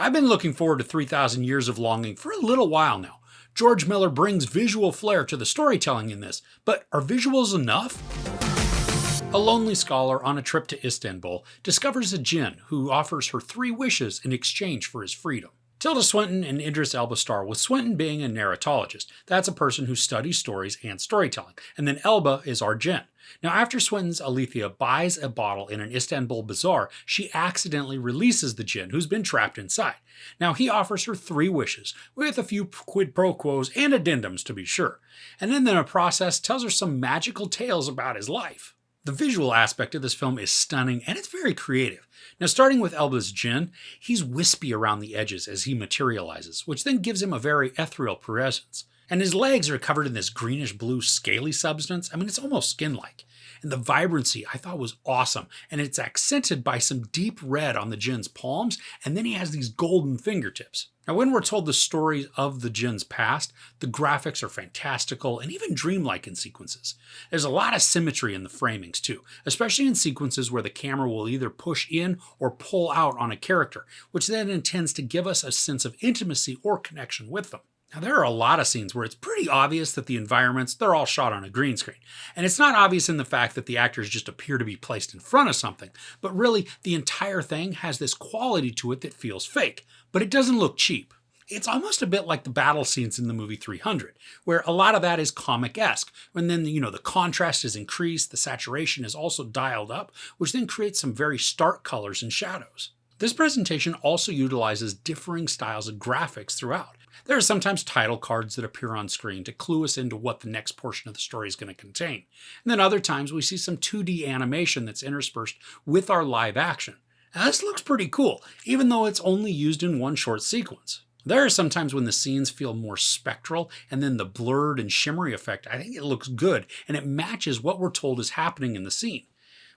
I've been looking forward to 3,000 Years of Longing for a little while now. George Miller brings visual flair to the storytelling in this, but are visuals enough? A lonely scholar on a trip to Istanbul discovers a djinn who offers her 3 wishes in exchange for his freedom. Tilda Swinton and Idris Elba star, with Swinton being a narratologist. That's a person who studies stories and storytelling. And then Elba is our djinn. Now, after Swinton's Alethea buys a bottle in an Istanbul bazaar, she accidentally releases the djinn who's been trapped inside. Now, he offers her 3 wishes, with a few quid pro quos and addendums to be sure. And then in the process tells her some magical tales about his life. The visual aspect of this film is stunning and it's very creative. Now, starting with Elba's djinn, he's wispy around the edges as he materializes, which then gives him a very ethereal presence. And his legs are covered in this greenish blue scaly substance. I mean, it's almost skin-like. And the vibrancy I thought was awesome, and it's accented by some deep red on the djinn's palms, and then he has these golden fingertips. Now, when we're told the stories of the djinn's past, the graphics are fantastical and even dreamlike in sequences. There's a lot of symmetry in the framings too, especially in sequences where the camera will either push in or pull out on a character, which then intends to give us a sense of intimacy or connection with them. Now, there are a lot of scenes where it's pretty obvious that the environments, they're all shot on a green screen. And it's not obvious in the fact that the actors just appear to be placed in front of something, but really the entire thing has this quality to it that feels fake, but it doesn't look cheap. It's almost a bit like the battle scenes in the movie 300, where a lot of that is comic-esque, and then, the contrast is increased, the saturation is also dialed up, which then creates some very stark colors and shadows. This presentation also utilizes differing styles of graphics throughout. There are sometimes title cards that appear on screen to clue us into what the next portion of the story is going to contain. And then other times we see some 2D animation that's interspersed with our live action. Now, this looks pretty cool, even though it's only used in one short sequence. There are some times when the scenes feel more spectral, and then the blurred and shimmery effect, I think it looks good, and it matches what we're told is happening in the scene.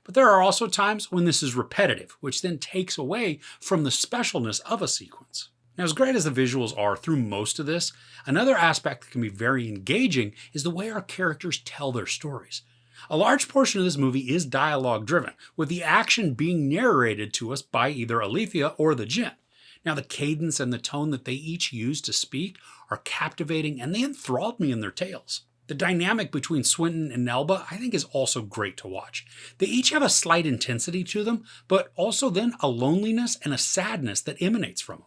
But there are also times when this is repetitive, which then takes away from the specialness of a sequence. Now, as great as the visuals are through most of this, another aspect that can be very engaging is the way our characters tell their stories. A large portion of this movie is dialogue driven, with the action being narrated to us by either Alethea or the djinn. Now, the cadence and the tone that they each use to speak are captivating, and they enthralled me in their tales. The dynamic between Swinton and Elba, I think, is also great to watch. They each have a slight intensity to them, but also then a loneliness and a sadness that emanates from them.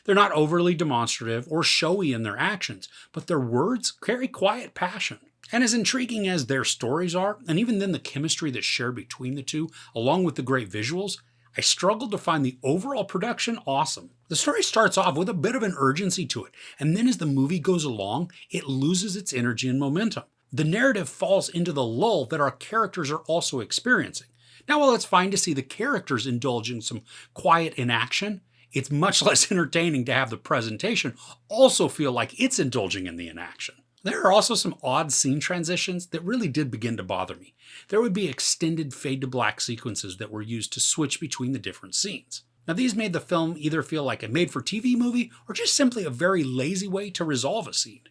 They're not overly demonstrative or showy in their actions, but their words carry quiet passion. And as intriguing as their stories are, and even then the chemistry that's shared between the two, along with the great visuals, I struggled to find the overall production awesome. The story starts off with a bit of an urgency to it, and then as the movie goes along, it loses its energy and momentum. The narrative falls into the lull that our characters are also experiencing. Now, while it's fine to see the characters indulging some quiet inaction, it's much less entertaining to have the presentation also feel like it's indulging in the inaction. There are also some odd scene transitions that really did begin to bother me. There would be extended fade to black sequences that were used to switch between the different scenes. Now, these made the film either feel like a made-for-TV movie or just simply a very lazy way to resolve a scene.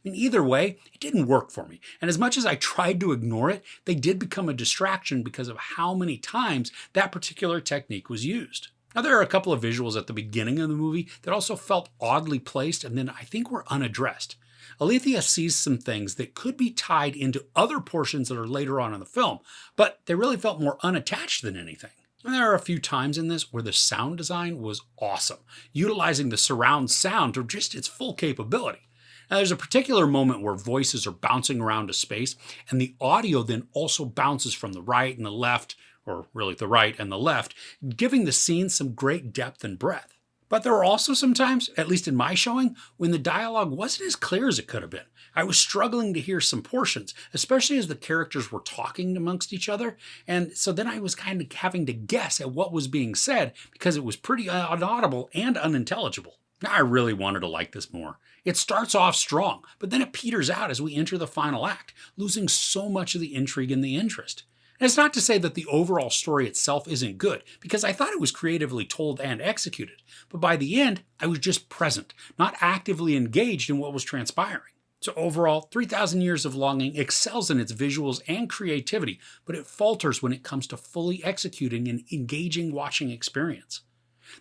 Either way, it didn't work for me, and as much as I tried to ignore it, they did become a distraction because of how many times that particular technique was used. Now, there are a couple of visuals at the beginning of the movie that also felt oddly placed and then I think were unaddressed. Alethea sees some things that could be tied into other portions that are later on in the film, but they really felt more unattached than anything. And there are a few times in this where the sound design was awesome, utilizing the surround sound to just its full capability. Now, there's a particular moment where voices are bouncing around a space, and the audio then also bounces from the right and the left, or really the right and the left, giving the scene some great depth and breadth. But there were also some times, at least in my showing, when the dialogue wasn't as clear as it could have been. I was struggling to hear some portions, especially as the characters were talking amongst each other, and so then I was kind of having to guess at what was being said because it was pretty inaudible and unintelligible. Now, I really wanted to like this more. It starts off strong, but then it peters out as we enter the final act, losing so much of the intrigue and the interest. And it's not to say that the overall story itself isn't good, because I thought it was creatively told and executed, but by the end, I was just present, not actively engaged in what was transpiring. So overall, 3,000 Years of Longing excels in its visuals and creativity, but it falters when it comes to fully executing an engaging watching experience.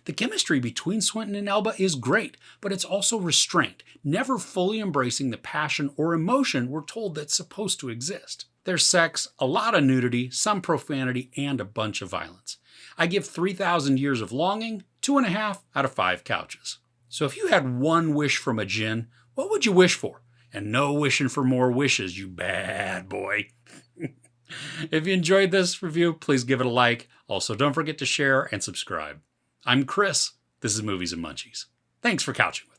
The chemistry between Swinton and Elba is great, but it's also restrained, never fully embracing the passion or emotion we're told that's supposed to exist. There's sex, a lot of nudity, some profanity, and a bunch of violence. I give 3,000 Years of Longing 2.5 out of 5 couches. So if you had one wish from a djinn, what would you wish for? And no wishing for more wishes, you bad boy. If you enjoyed this review, please give it a like. Also, don't forget to share and subscribe. I'm Chris. This is Movies and Munchies. Thanks for couching.